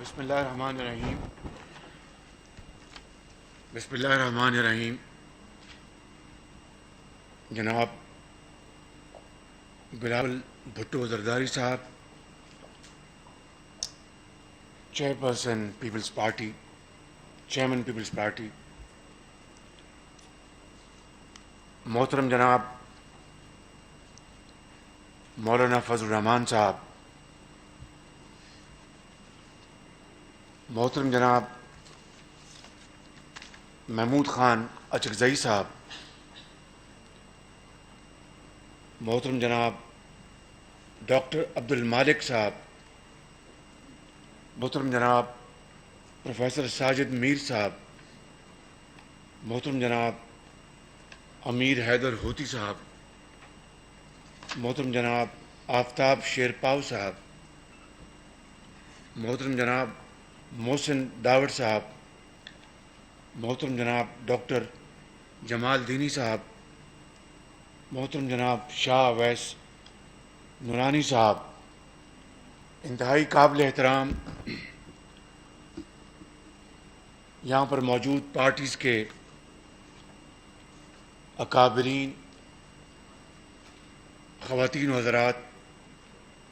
بسم اللہ الرحمن الرحیم. بسم اللہ الرحمن الرحیم. جناب بلاول بھٹو زرداری صاحب، چیئرپرسن پیپلز پارٹی، چیئرمین پیپلز پارٹی، محترم جناب مولانا فضل الرحمان صاحب، محترم جناب محمود خان اچکزئی صاحب، محترم جناب ڈاکٹر عبد المالک صاحب، محترم جناب پروفیسر ساجد میر صاحب، محترم جناب امیر حیدر ہوتی صاحب، محترم جناب آفتاب شیرپاؤ صاحب، محترم جناب محسن داوڑ صاحب، محترم جناب ڈاکٹر جمال دینی صاحب، محترم جناب شاہ اویس نورانی صاحب، انتہائی قابل احترام یہاں پر موجود پارٹیز کے اکابرین، خواتین و حضرات،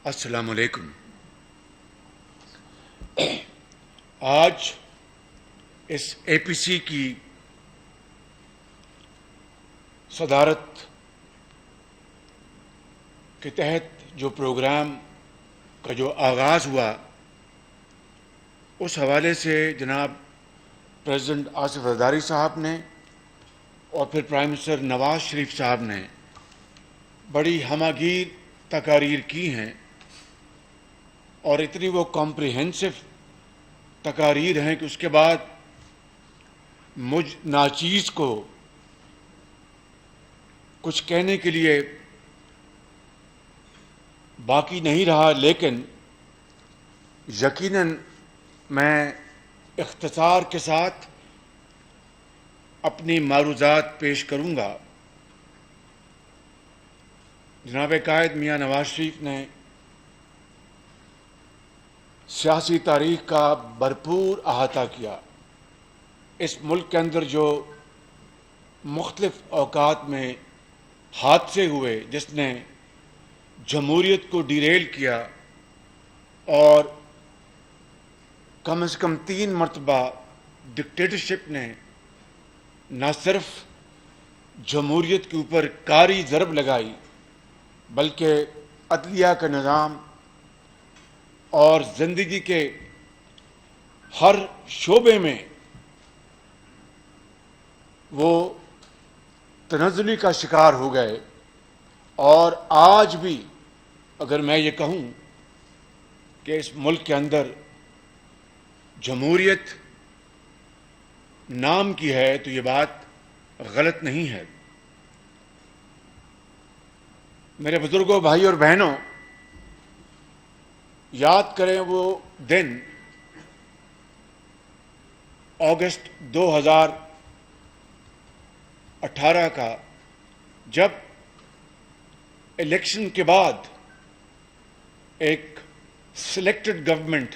السلام علیکم. آج اس اے پی سی کی صدارت کے تحت جو پروگرام کا جو آغاز ہوا، اس حوالے سے جناب پریزیڈنٹ آصف زرداری صاحب نے اور پھر پرائم منسٹر نواز شریف صاحب نے بڑی ہمہ گیر تقاریر کی ہیں، اور اتنی وہ کمپریہنسو تقاریر ہیں کہ اس کے بعد مجھ ناچیز کو کچھ کہنے کے لیے باقی نہیں رہا، لیکن یقیناً میں اختصار کے ساتھ اپنی معروضات پیش کروں گا. جناب قائد میاں نواز شریف نے سیاسی تاریخ کا بھرپور احاطہ کیا. اس ملک کے اندر جو مختلف اوقات میں حادثے ہوئے جس نے جمہوریت کو ڈیریل کیا، اور کم از کم 3 مرتبہ ڈکٹیٹرشپ نے نہ صرف جمہوریت کے اوپر کاری ضرب لگائی بلکہ عدلیہ کا نظام اور زندگی کے ہر شعبے میں وہ تنزلی کا شکار ہو گئے. اور آج بھی اگر میں یہ کہوں کہ اس ملک کے اندر جمہوریت نام کی ہے تو یہ بات غلط نہیں ہے. میرے بزرگوں، بھائی اور بہنوں، یاد کریں وہ دن اگست 2018 کا، جب الیکشن کے بعد ایک سلیکٹڈ گورنمنٹ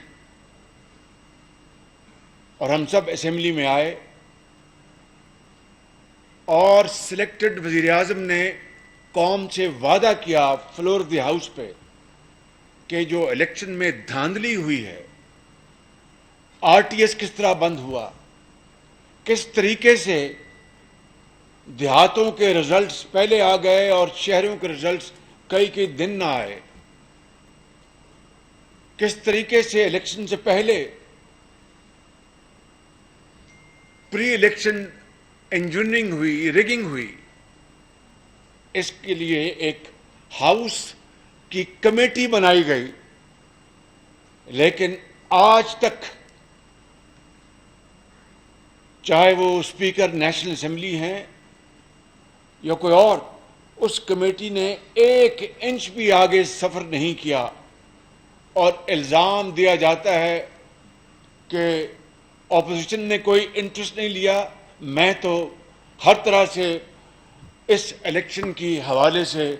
اور ہم سب اسمبلی میں آئے، اور سلیکٹڈ وزیر اعظم نے قوم سے وعدہ کیا فلور دی ہاؤس پہ کہ جو الیکشن میں دھاندلی ہوئی ہے، آر ٹی ایس کس طرح بند ہوا، کس طریقے سے دیہاتوں کے رزلٹس پہلے آ گئے اور شہروں کے رزلٹس کئی دن نہ آئے، کس طریقے سے الیکشن سے پہلے پری الیکشن انجینئرنگ ہوئی، ریگنگ ہوئی. اس کے لیے ایک ہاؤس کی کمیٹی بنائی گئی، لیکن آج تک چاہے وہ اسپیکر نیشنل اسمبلی ہیں یا کوئی اور، اس کمیٹی نے 1 انچ بھی آگے سفر نہیں کیا. اور الزام دیا جاتا ہے کہ اپوزیشن نے کوئی انٹرسٹ نہیں لیا. میں تو ہر طرح سے اس الیکشن کی حوالے سے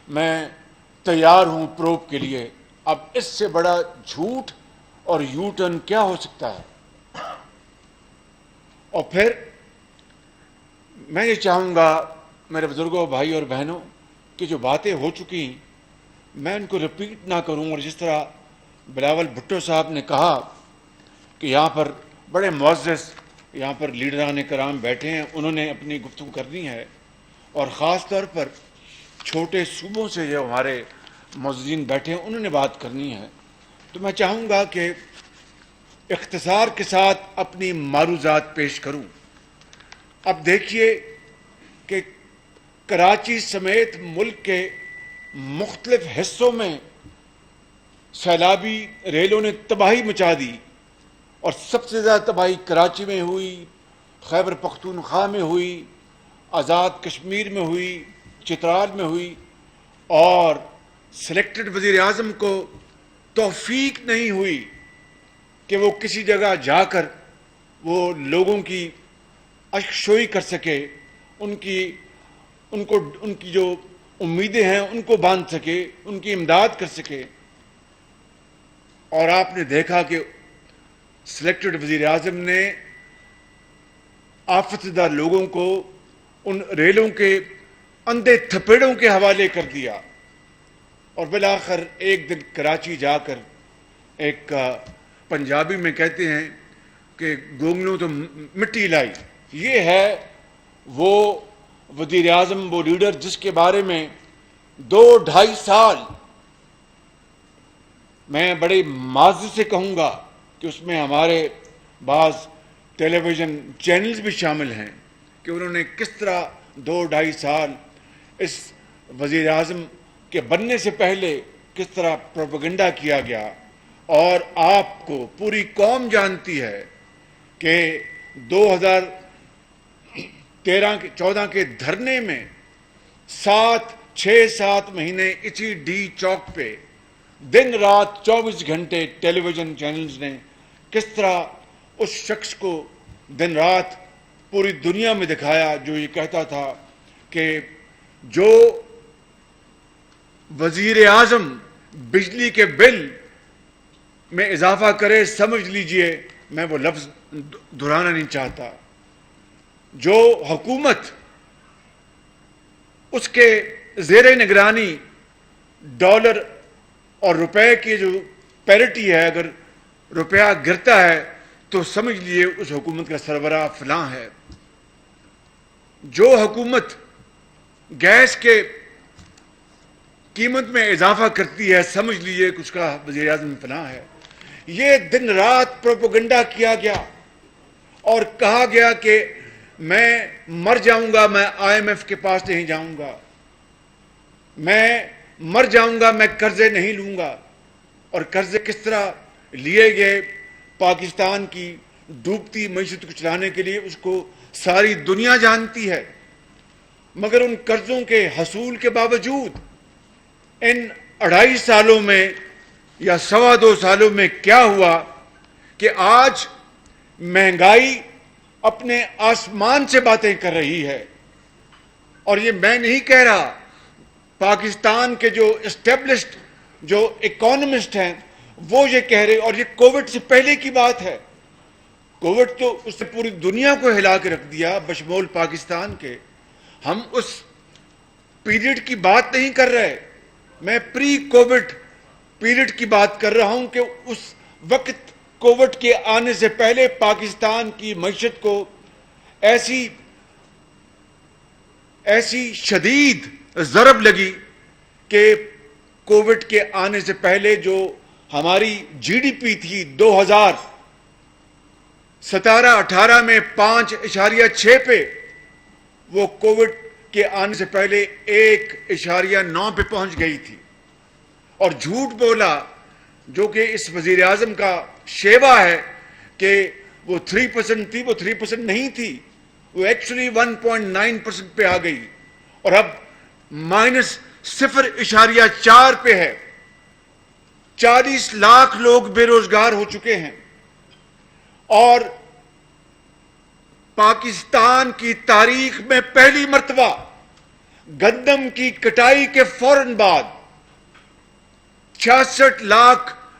میں تیار ہوں پروب کے لیے. اب اس سے بڑا جھوٹ اور یو ٹرن کیا ہو سکتا ہے. اور پھر میں یہ چاہوں گا میرے بزرگوں، بھائی اور بہنوں، کہ جو باتیں ہو چکی میں ان کو رپیٹ نہ کروں، اور جس طرح بلاول بھٹو صاحب نے کہا کہ یہاں پر بڑے معزز یہاں پر لیڈران کرام بیٹھے ہیں، انہوں نے اپنی گفتگو کرنی ہے، اور خاص طور پر چھوٹے صوبوں سے جو ہمارے معززین بیٹھے ہیں انہوں نے بات کرنی ہے. تو میں چاہوں گا کہ اختصار کے ساتھ اپنی معروضات پیش کروں. اب دیکھیے کہ کراچی سمیت ملک کے مختلف حصوں میں سیلابی ریلوں نے تباہی مچا دی، اور سب سے زیادہ تباہی کراچی میں ہوئی، خیبر پختونخوا میں ہوئی، آزاد کشمیر میں ہوئی، چترال میں ہوئی. اور سلیکٹڈ وزیر اعظم کو توفیق نہیں ہوئی کہ وہ کسی جگہ جا کر وہ لوگوں کی اشکشوئی کر سکے، ان کی جو امیدیں ہیں ان کو باندھ سکے، ان کی امداد کر سکے. اور آپ نے دیکھا کہ سلیکٹڈ وزیر اعظم نے آفت زدہ لوگوں کو ان ریلوں کے اندھے تھپیڑوں کے حوالے کر دیا، اور بالآخر ایک دن کراچی جا کر ایک پنجابی میں کہتے ہیں کہ گونگلوں تو مٹی لائی. یہ ہے وہ وزیر اعظم، وہ لیڈر جس کے بارے میں 2-2.5 سال میں بڑے معزز سے کہوں گا کہ اس میں ہمارے بعض ٹیلی ویژن چینلز بھی شامل ہیں کہ انہوں نے کس طرح 2-2.5 سال اس وزیر اعظم کے بننے سے پہلے کس طرح پروپیگنڈا کیا گیا. اور آپ کو پوری قوم جانتی ہے کہ 2013-14 کے دھرنے میں 6-7 مہینے اسی ڈی چوک پہ دن رات 24 گھنٹے ٹیلی ویژن چینلز نے کس طرح اس شخص کو دن رات پوری دنیا میں دکھایا جو یہ کہتا تھا کہ جو وزیر اعظم بجلی کے بل میں اضافہ کرے، سمجھ لیجئے میں وہ لفظ دہرانا نہیں چاہتا، جو حکومت اس کے زیر نگرانی ڈالر اور روپے کی جو پیرٹی ہے، اگر روپیہ گرتا ہے تو سمجھ لیجیے اس حکومت کا سربراہ فلاں ہے. جو حکومت گیس کے قیمت میں اضافہ کرتی ہے، سمجھ لیجیے کہ اس کا وزیر اعظم فلاں ہے. یہ دن رات پروپیگنڈا کیا گیا اور کہا گیا کہ میں مر جاؤں گا، میں IMF کے پاس نہیں جاؤں گا، میں مر جاؤں گا، میں قرضے نہیں لوں گا. اور قرضے کس طرح لیے گئے پاکستان کی ڈوبتی معیشت کو چلانے کے لیے، اس کو ساری دنیا جانتی ہے. مگر ان قرضوں کے حصول کے باوجود ان 2.5 سالوں میں یا 2.25 سالوں میں کیا ہوا کہ آج مہنگائی اپنے آسمان سے باتیں کر رہی ہے. اور یہ میں نہیں کہہ رہا، پاکستان کے جو اسٹیبلشڈ جو اکانومسٹ ہیں وہ یہ کہہ رہے، اور یہ کووڈ سے پہلے کی بات ہے. کووڈ تو اس نے پوری دنیا کو ہلا کے رکھ دیا بشمول پاکستان کے. ہم اس پیریڈ کی بات نہیں کر رہے، میں پری کووڈ پیریڈ کی بات کر رہا ہوں کہ اس وقت کووڈ کے آنے سے پہلے پاکستان کی معیشت کو ایسی شدید ضرب لگی کہ کووڈ کے آنے سے پہلے جو ہماری GDP تھی 2017-18 میں 5.6 پہ، وہ کووڈ کے آنے سے پہلے 1.9 پہ پہنچ گئی تھی. اور جھوٹ بولا جو کہ اس وزیر اعظم کا شیوا ہے کہ وہ 3% تھی، وہ 3% نہیں تھی، وہ ایکچولی 1.9% پہ آ گئی اور اب -0.4 پہ ہے. 40 لاکھ لوگ بے روزگار ہو چکے ہیں. اور پاکستان کی تاریخ میں پہلی مرتبہ گندم کی کٹائی کے فوراً بعد 66 لاکھ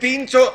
300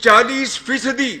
40%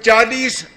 40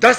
10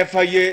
FIA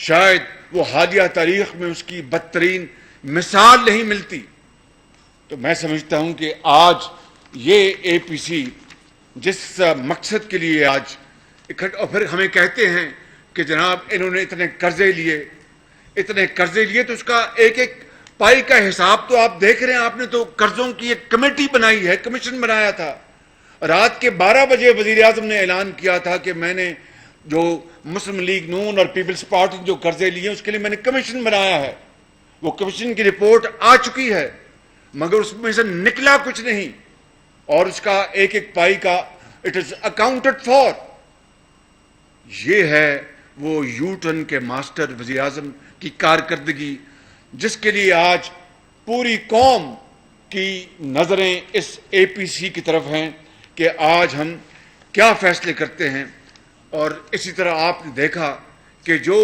شاید وہ حالیہ تاریخ میں اس کی بدترین مثال نہیں ملتی. تو میں سمجھتا ہوں کہ آج یہ اے پی سی جس مقصد کے لیے آج اکٹھا، اور پھر ہمیں کہتے ہیں کہ جناب انہوں نے اتنے قرضے لیے تو اس کا ایک ایک پائی کا حساب تو آپ دیکھ رہے ہیں. آپ نے تو قرضوں کی ایک کمیٹی بنائی ہے، کمیشن بنایا تھا. رات کے 12 بجے وزیر اعظم نے اعلان کیا تھا کہ میں نے جو مسلم لیگ نون اور پیپلز پارٹی جو قرضے لیے اس کے لیے میں نے کمیشن بنایا ہے. وہ کمیشن کی رپورٹ آ چکی ہے، مگر اس میں سے نکلا کچھ نہیں، اور اس کا ایک ایک پائی کا اٹ از اکاؤنٹڈ فار. یہ ہے وہ یو ٹرن کے ماسٹر وزیر اعظم کی کارکردگی، جس کے لیے آج پوری قوم کی نظریں اس اے پی سی کی طرف ہیں کہ آج ہم کیا فیصلے کرتے ہیں. اور اسی طرح آپ نے دیکھا کہ جو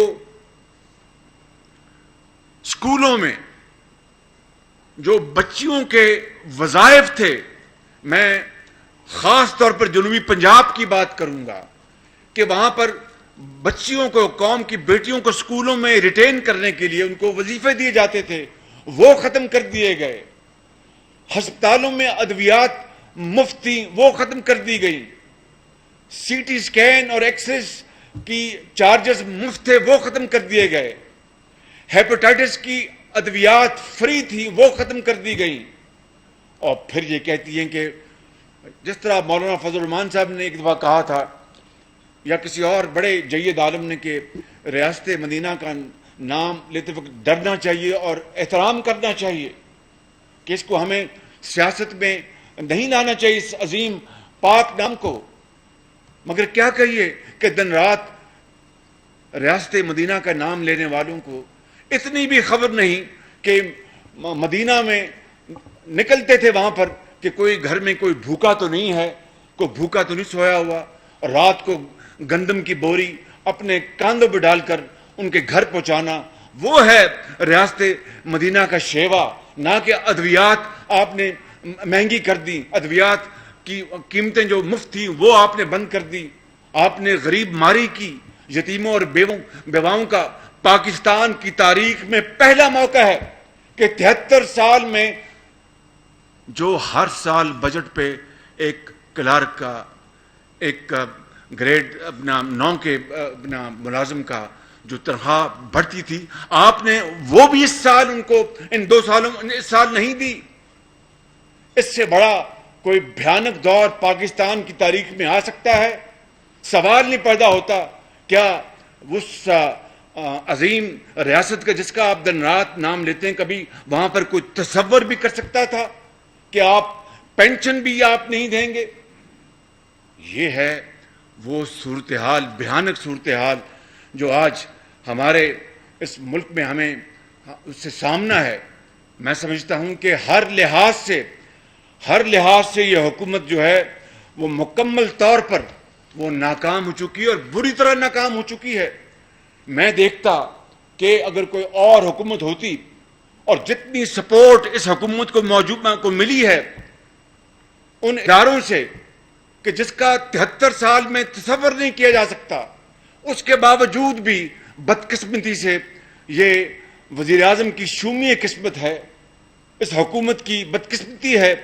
اسکولوں میں جو بچیوں کے وظائف تھے، میں خاص طور پر جنوبی پنجاب کی بات کروں گا کہ وہاں پر بچیوں کو، قوم کی بیٹیوں کو اسکولوں میں ریٹین کرنے کے لیے ان کو وظیفے دیے جاتے تھے، وہ ختم کر دیے گئے. ہسپتالوں میں ادویات مفت تھیں، وہ ختم کر دی گئی. سی ٹی اسکین اور ایکس رے کی چارجز مفت تھے، وہ ختم کر دیے گئے. ہیپاٹائٹس کی ادویات فری تھی، وہ ختم کر دی گئی. اور پھر یہ کہتی ہیں کہ جس طرح مولانا فضل الرحمان صاحب نے ایک دفعہ کہا تھا، یا کسی اور بڑے جید عالم نے، کہ ریاست مدینہ کا نام لیتے وقت ڈرنا چاہیے اور احترام کرنا چاہیے، کہ اس کو ہمیں سیاست میں نہیں لانا چاہیے اس عظیم پاک نام کو. مگر کیا کہیے کہ دن رات ریاست مدینہ کا نام لینے والوں کو اتنی بھی خبر نہیں کہ مدینہ میں نکلتے تھے وہاں پر کہ کوئی گھر میں کوئی بھوکا تو نہیں ہے، کوئی بھوکا تو نہیں سویا ہوا، اور رات کو گندم کی بوری اپنے کاندھوں پہ ڈال کر ان کے گھر پہنچانا. وہ ہے ریاست مدینہ کا شیوا، نہ کہ ادویات آپ نے مہنگی کر دی. ادویات کی قیمتیں جو مفت تھیں وہ آپ نے بند کر دی. آپ نے غریب ماری کی، یتیموں اور بیواؤں کا. پاکستان کی تاریخ میں پہلا موقع ہے کہ 73 سال میں جو ہر سال بجٹ پہ ایک کلرک کا، ایک گریڈ اپنا 9 کے اپنا ملازم کا جو تنخواہ بڑھتی تھی، آپ نے وہ بھی اس سال ان کو، ان 2 سالوں اس سال نہیں دی. اس سے بڑا کوئی بھیانک دور پاکستان کی تاریخ میں آ سکتا ہے؟ سوال نہیں پیدا ہوتا. کیا اس عظیم ریاست کا جس کا آپ دن رات نام لیتے ہیں، کبھی وہاں پر کوئی تصور بھی کر سکتا تھا کہ آپ پینشن بھی آپ نہیں دیں گے؟ یہ ہے وہ صورتحال، بھیانک صورتحال جو آج ہمارے اس ملک میں ہمیں اس سے سامنا ہے. میں سمجھتا ہوں کہ ہر لحاظ سے یہ حکومت جو ہے وہ مکمل طور پر وہ ناکام ہو چکی ہے، اور بری طرح ناکام ہو چکی ہے. میں دیکھتا کہ اگر کوئی اور حکومت ہوتی، اور جتنی سپورٹ اس حکومت کو ملی ہے ان اداروں سے کہ جس کا 73 سال میں تصور نہیں کیا جا سکتا، اس کے باوجود بھی بدقسمتی سے یہ وزیر اعظم کی شومی قسمت ہے، اس حکومت کی بدقسمتی ہے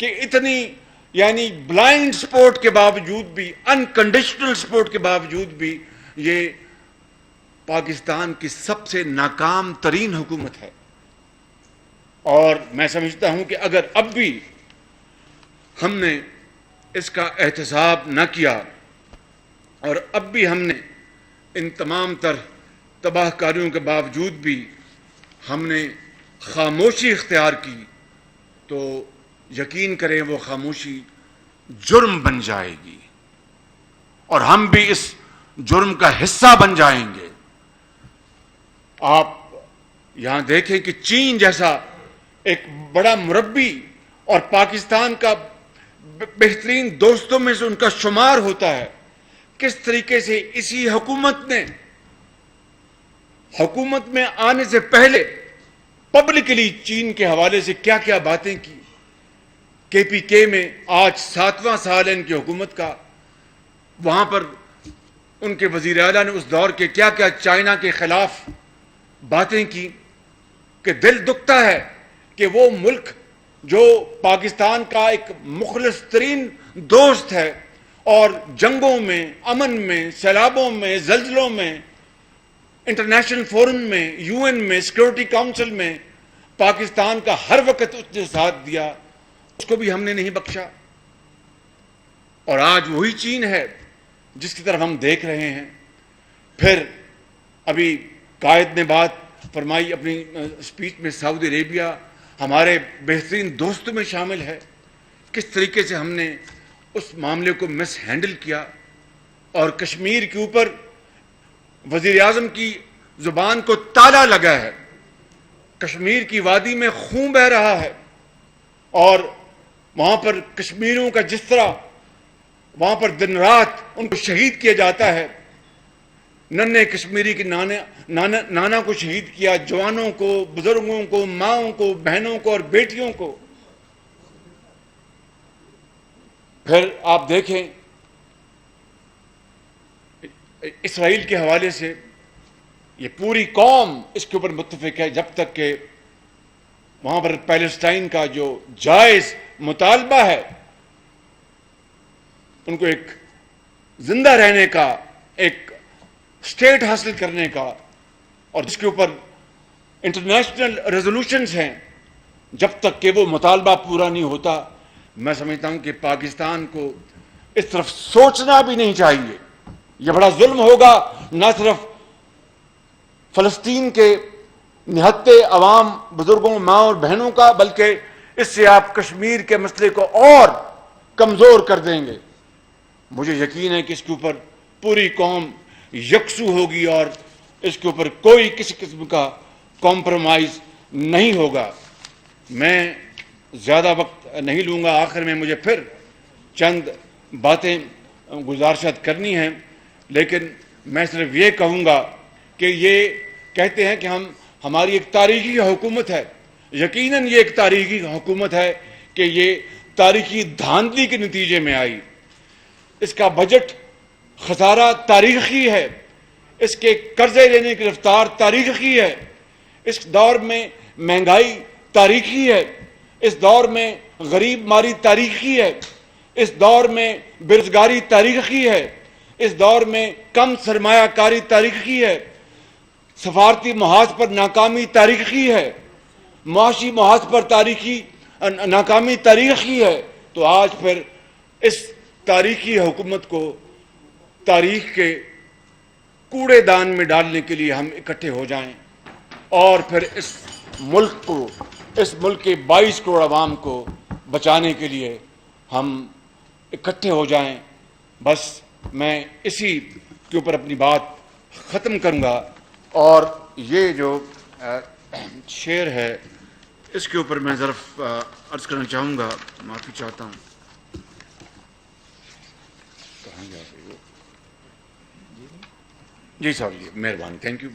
کہ اتنی یعنی بلائنڈ سپورٹ کے باوجود بھی، انکنڈیشنل سپورٹ کے باوجود بھی، یہ پاکستان کی سب سے ناکام ترین حکومت ہے. اور میں سمجھتا ہوں کہ اگر اب بھی ہم نے اس کا احتساب نہ کیا، اور اب بھی ہم نے ان تمام تر تباہ کاریوں کے باوجود بھی ہم نے خاموشی اختیار کی، تو یقین کریں وہ خاموشی جرم بن جائے گی، اور ہم بھی اس جرم کا حصہ بن جائیں گے. آپ یہاں دیکھیں کہ چین جیسا ایک بڑا مربی اور پاکستان کا بہترین دوستوں میں سے ان کا شمار ہوتا ہے، کس طریقے سے اسی حکومت میں آنے سے پہلے پبلکلی چین کے حوالے سے کیا کیا باتیں کی. کے پی کے میں آج 7واں سال ہے ان کی حکومت کا، وہاں پر ان کے وزیر اعلیٰ نے اس دور کے کیا کیا چائنا کے خلاف باتیں کی کہ دل دکھتا ہے کہ وہ ملک جو پاکستان کا ایک مخلص ترین دوست ہے اور جنگوں میں، امن میں، سیلابوں میں، زلزلوں میں، انٹرنیشنل فورم میں، یو این میں، سیکورٹی کاؤنسل میں پاکستان کا ہر وقت اس نے ساتھ دیا، اس کو بھی ہم نے نہیں بخشا۔ اور آج وہی چین ہے جس کی طرف ہم دیکھ رہے ہیں۔ پھر ابھی قائد نے بات فرمائی اپنی اسپیچ میں، سعودی عربیہ ہمارے بہترین دوستوں میں شامل ہے۔ کس طریقے سے ہم نے اس معاملے کو مس ہینڈل کیا، اور کشمیر کے اوپر وزیر اعظم کی زبان کو تالا لگا ہے۔ کشمیر کی وادی میں خون بہہ رہا ہے، اور وہاں پر کشمیریوں کا جس طرح وہاں پر دن رات ان کو شہید کیا جاتا ہے، ننھے کشمیری کے نانا کو شہید کیا، جوانوں کو، بزرگوں کو، ماؤں کو، بہنوں کو اور بیٹیوں کو۔ پھر آپ دیکھیں اسرائیل کے حوالے سے یہ پوری قوم اس کے اوپر متفق ہے، جب تک کہ وہاں پر پیلسٹائن کا جو جائز مطالبہ ہے، ان کو ایک زندہ رہنے کا، ایک اسٹیٹ حاصل کرنے کا، اور جس کے اوپر انٹرنیشنل ریزولوشنز ہیں، جب تک کہ وہ مطالبہ پورا نہیں ہوتا، میں سمجھتا ہوں کہ پاکستان کو اس طرف سوچنا بھی نہیں چاہیے۔ یہ بڑا ظلم ہوگا نہ صرف فلسطین کے نہتے عوام، بزرگوں، ماں اور بہنوں کا، بلکہ اس سے آپ کشمیر کے مسئلے کو اور کمزور کر دیں گے۔ مجھے یقین ہے کہ اس کے اوپر پوری قوم یکسو ہوگی اور اس کے اوپر کوئی کسی قسم کا کمپرومائز نہیں ہوگا۔ میں زیادہ وقت نہیں لوں گا، آخر میں مجھے پھر چند باتیں گزارشات کرنی ہیں، لیکن میں صرف یہ کہوں گا کہ یہ کہتے ہیں کہ ہماری ایک تاریخی حکومت ہے۔ یقیناً یہ ایک تاریخی حکومت ہے کہ یہ تاریخی دھاندلی کے نتیجے میں آئی۔ اس کا بجٹ خسارہ تاریخی ہے، اس کے قرضے لینے کی رفتار تاریخی ہے، اس دور میں مہنگائی تاریخی ہے، اس دور میں غریب ماری تاریخی ہے، اس دور میں بےروزگاری تاریخی ہے، اس دور میں کم سرمایہ کاری تاریخی ہے، سفارتی محاذ پر ناکامی تاریخی ہے، معاشی محاذ پر ناکامی تاریخی ہے۔ تو آج پھر اس تاریخی حکومت کو تاریخ کے کوڑے دان میں ڈالنے کے لیے ہم اکٹھے ہو جائیں، اور پھر اس ملک کو، اس ملک کے 22 کروڑ عوام کو بچانے کے لیے ہم اکٹھے ہو جائیں۔ بس میں اسی کے اوپر اپنی بات ختم کروں گا، اور یہ جو شعر ہے اس کے اوپر میں ضرور عرض کرنا چاہوں گا، معافی چاہتا ہوں۔ کہاں گیا وہ؟ جی صاحب، جی مہربانی، تھینک یو۔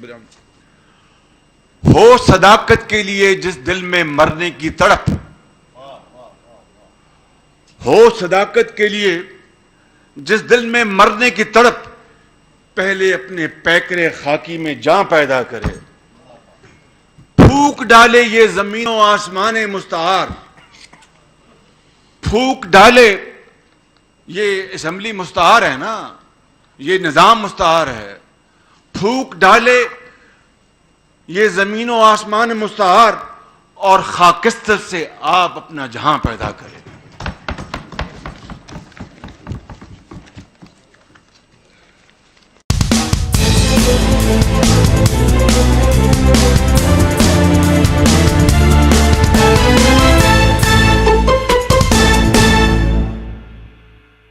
ہو صداقت کے لیے جس دل میں مرنے کی تڑپ، ہو صداقت کے لیے جس دل میں مرنے کی تڑپ، پہلے اپنے پیکرے خاکی میں جاں پیدا کرے، پھونک ڈالے یہ زمین و آسمان مستعار، پھونک ڈالے، یہ اسمبلی مستعار ہے نا، یہ نظام مستعار ہے، پھونک ڈالے یہ زمین و آسمان مستعار، اور خاکستر سے آپ اپنا جہاں پیدا کریں۔